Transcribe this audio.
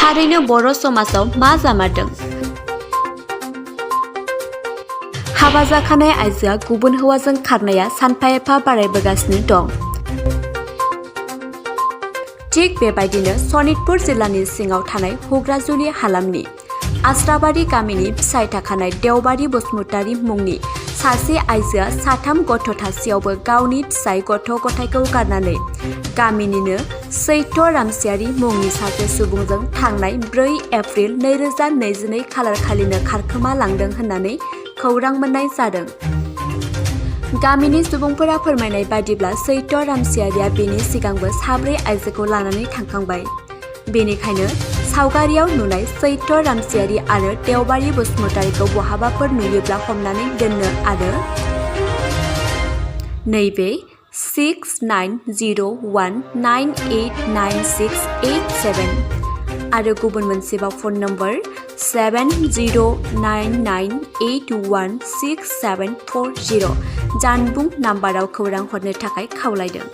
थारैनो बर' समाजाव मा जामारदों? हाबा जाखानाय आइजोआ गुबुन हौवाजों खारनाया सानफा एफा बारायबोगासिनो दं। थिग बेबायदिनो सनितपुर जिल्लानि सिङाव थानाय हुग्राजुलि हालामनि आस्राबारि गामिनि फिसाय थाखानाय देवबारि बसुमतारी मुंनि सासे आइजोआ साथाम गथ' थासेयावबो गावनि फिसाय गथ' गथायखौ गारनानै गामिनिनो सैथ' रामसियारि मुंनि सासे सुबुंजों थांनाय 4 एप्रिल 2022 खालारखालिनो खारखोमा लांदों होननानै खौरां मोननाय जादों। गामिनि सुबुंफोरा फोरमायनाय बादिब्ला सैथ' रामसियारिया बेनि सिगांबो 4 आइजोखौ लानानै थांखांबाय। बेनिखायनो सावगारियाव नुनाय सैथ' रामसियारि आरो देवबारि बसुमतारीखौ बहाबाफोर नुयोब्ला हमनानै दोननो आरो नैबे 6901989687 आरो गुबुन मोनसेबाव फन नम्बर 7099816740 जानबुं नाम्बाराव खौरां हरनो थाखाय खावलायदों।